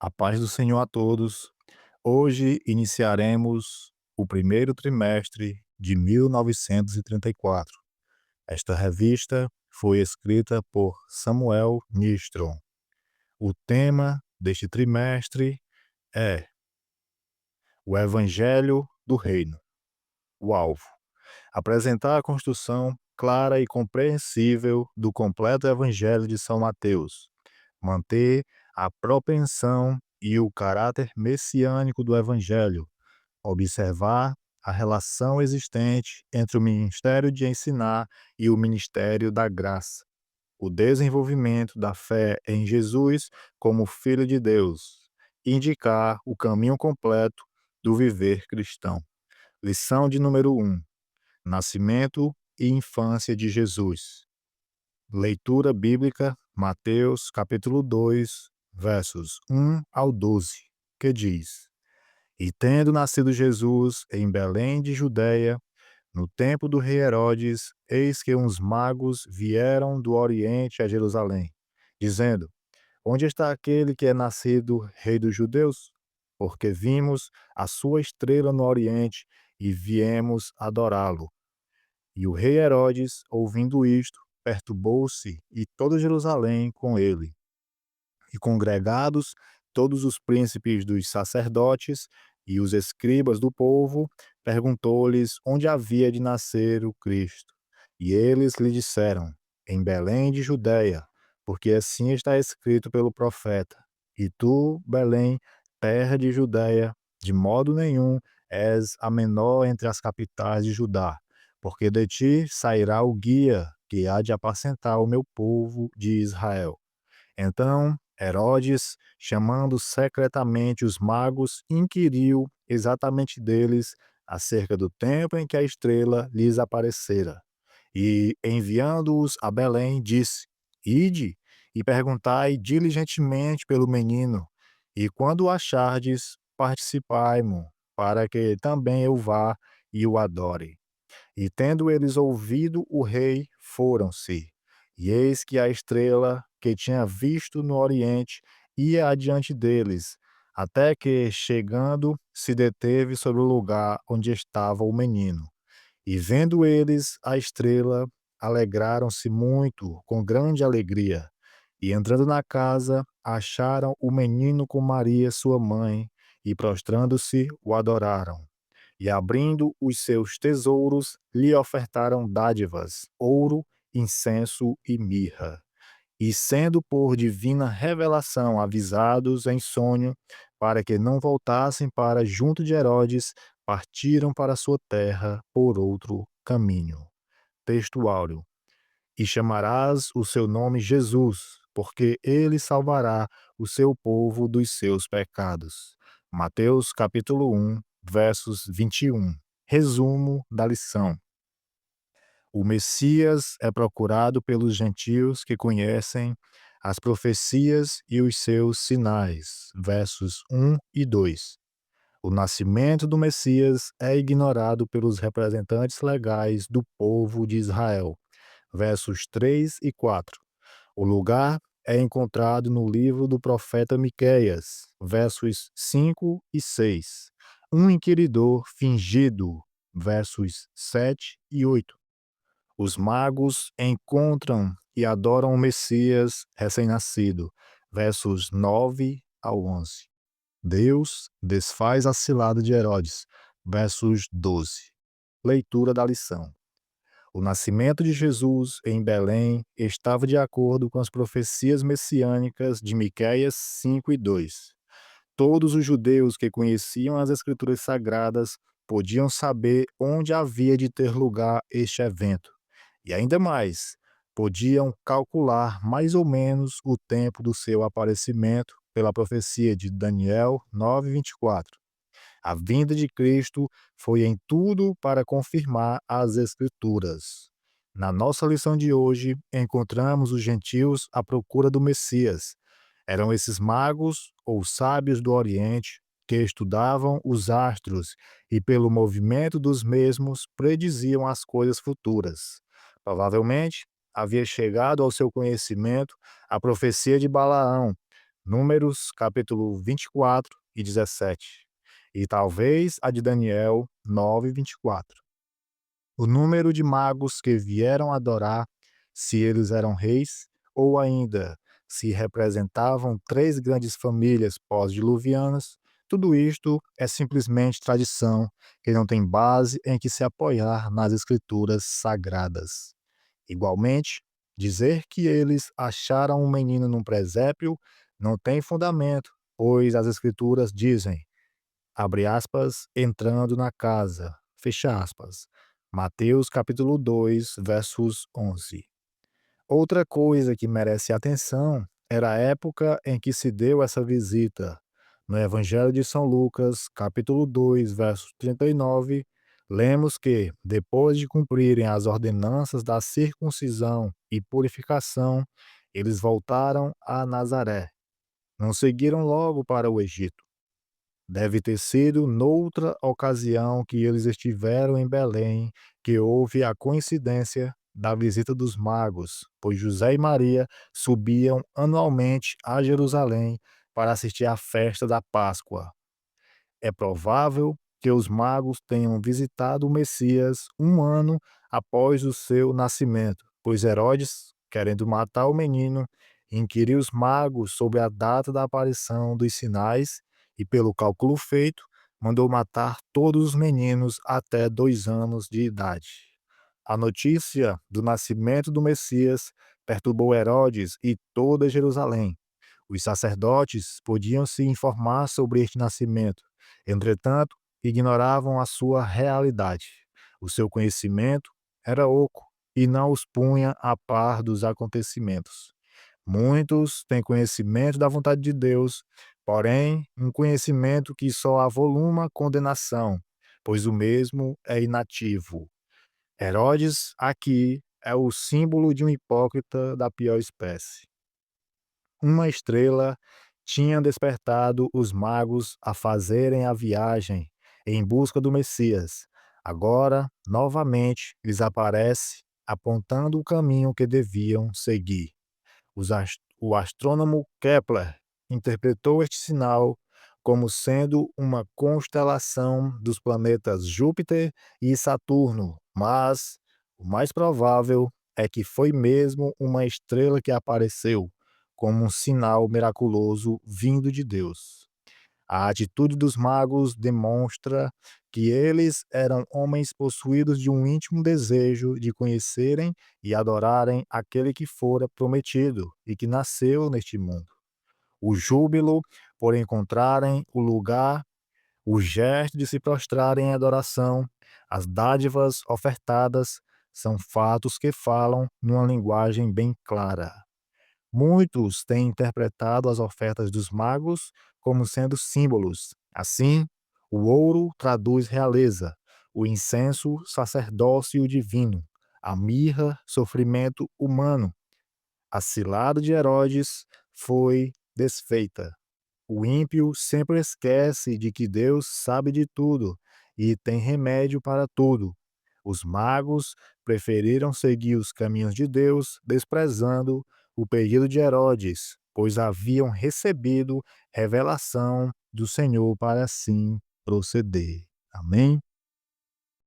A paz do Senhor a todos. Hoje iniciaremos o primeiro trimestre de 1934. Esta revista foi escrita por Samuel Nistron. O tema deste trimestre é o Evangelho do Reino. O alvo: apresentar a construção clara e compreensível do completo Evangelho de São Mateus, manter a propensão e o caráter messiânico do Evangelho, observar a relação existente entre o ministério de ensinar e o ministério da graça, o desenvolvimento da fé em Jesus como Filho de Deus, indicar o caminho completo do viver cristão. Lição de número 1: Nascimento e infância de Jesus. Leitura bíblica, Mateus capítulo 2, versos 1 ao 12, que diz: E tendo nascido Jesus em Belém de Judeia, no tempo do rei Herodes, eis que uns magos vieram do Oriente a Jerusalém, dizendo: Onde está aquele que é nascido rei dos judeus? Porque vimos a sua estrela no Oriente e viemos adorá-lo. E o rei Herodes, ouvindo isto, perturbou-se e toda Jerusalém com ele. E congregados todos os príncipes dos sacerdotes e os escribas do povo, perguntou-lhes onde havia de nascer o Cristo. E eles lhe disseram: Em Belém de Judeia, porque assim está escrito pelo profeta: E tu, Belém, terra de Judeia, de modo nenhum és a menor entre as capitais de Judá, porque de ti sairá o guia que há de apacentar o meu povo de Israel. Então Herodes, chamando secretamente os magos, inquiriu exatamente deles acerca do tempo em que a estrela lhes aparecera. E, enviando-os a Belém, disse: Ide e perguntai diligentemente pelo menino, e quando o achardes, participai-mo, para que também eu vá e o adore. E tendo eles ouvido o rei, foram-se. E eis que a estrela que tinha visto no oriente ia adiante deles, até que, chegando, se deteve sobre o lugar onde estava o menino. E vendo eles a estrela, alegraram-se muito, com grande alegria. E entrando na casa, acharam o menino com Maria, sua mãe, e prostrando-se, o adoraram. E abrindo os seus tesouros, lhe ofertaram dádivas, ouro, incenso e mirra. E sendo por divina revelação avisados em sonho, para que não voltassem para junto de Herodes, partiram para sua terra por outro caminho. Texto áureo. E chamarás o seu nome Jesus, porque ele salvará o seu povo dos seus pecados. Mateus capítulo 1, versos 21. Resumo da lição. O Messias é procurado pelos gentios que conhecem as profecias e os seus sinais. Versos 1 e 2. O nascimento do Messias é ignorado pelos representantes legais do povo de Israel. Versos 3 e 4. O lugar é encontrado no livro do profeta Miqueias, versos 5 e 6. Um inquiridor fingido, versos 7 e 8. Os magos encontram e adoram o Messias recém-nascido, versos 9 ao 11. Deus desfaz a cilada de Herodes, versos 12. Leitura da lição. O nascimento de Jesus em Belém estava de acordo com as profecias messiânicas de Miqueias 5 e 2. Todos os judeus que conheciam as Escrituras Sagradas podiam saber onde havia de ter lugar este evento. E ainda mais, podiam calcular mais ou menos o tempo do seu aparecimento pela profecia de Daniel 9:24. A vinda de Cristo foi em tudo para confirmar as Escrituras. Na nossa lição de hoje, encontramos os gentios à procura do Messias. Eram esses magos ou sábios do Oriente que estudavam os astros e, pelo movimento dos mesmos, prediziam as coisas futuras. Provavelmente, havia chegado ao seu conhecimento a profecia de Balaão, Números capítulo 24 e 17, e talvez a de Daniel 9 e 24. O número de magos que vieram adorar, se eles eram reis, ou ainda se representavam três grandes famílias pós-diluvianas, tudo isto é simplesmente tradição que não tem base em que se apoiar nas escrituras sagradas. Igualmente, dizer que eles acharam um menino num presépio não tem fundamento, pois as escrituras dizem, abre aspas, entrando na casa, fecha aspas. Mateus capítulo 2, versos 11. Outra coisa que merece atenção era a época em que se deu essa visita. No Evangelho de São Lucas, capítulo 2, verso 39, lemos que, depois de cumprirem as ordenanças da circuncisão e purificação, eles voltaram a Nazaré. Não seguiram logo para o Egito. Deve ter sido noutra ocasião que eles estiveram em Belém que houve a coincidência da visita dos magos, pois José e Maria subiam anualmente a Jerusalém para assistir à festa da Páscoa. É provável que os magos tenham visitado o Messias um ano após o seu nascimento, pois Herodes, querendo matar o menino, inquiriu os magos sobre a data da aparição dos sinais e, pelo cálculo feito, mandou matar todos os meninos até 2 anos de idade. A notícia do nascimento do Messias perturbou Herodes e toda Jerusalém. Os sacerdotes podiam se informar sobre este nascimento, entretanto, ignoravam a sua realidade. O seu conhecimento era oco e não os punha a par dos acontecimentos. Muitos têm conhecimento da vontade de Deus, porém, um conhecimento que só avoluma condenação, pois o mesmo é inativo. Herodes, aqui, é o símbolo de um hipócrita da pior espécie. Uma estrela tinha despertado os magos a fazerem a viagem em busca do Messias. Agora, novamente, lhes aparece apontando o caminho que deviam seguir. O astrônomo Kepler interpretou este sinal como sendo uma constelação dos planetas Júpiter e Saturno, mas o mais provável é que foi mesmo uma estrela que apareceu como um sinal miraculoso vindo de Deus. A atitude dos magos demonstra que eles eram homens possuídos de um íntimo desejo de conhecerem e adorarem aquele que fora prometido e que nasceu neste mundo. O júbilo por encontrarem o lugar, o gesto de se prostrarem em adoração, as dádivas ofertadas, são fatos que falam numa linguagem bem clara. Muitos têm interpretado as ofertas dos magos como sendo símbolos. Assim, o ouro traduz realeza, o incenso, sacerdócio divino, a mirra, sofrimento humano. A cilada de Herodes foi desfeita. O ímpio sempre esquece de que Deus sabe de tudo e tem remédio para tudo. Os magos preferiram seguir os caminhos de Deus, desprezando o pedido de Herodes, pois haviam recebido revelação do Senhor para assim proceder. Amém?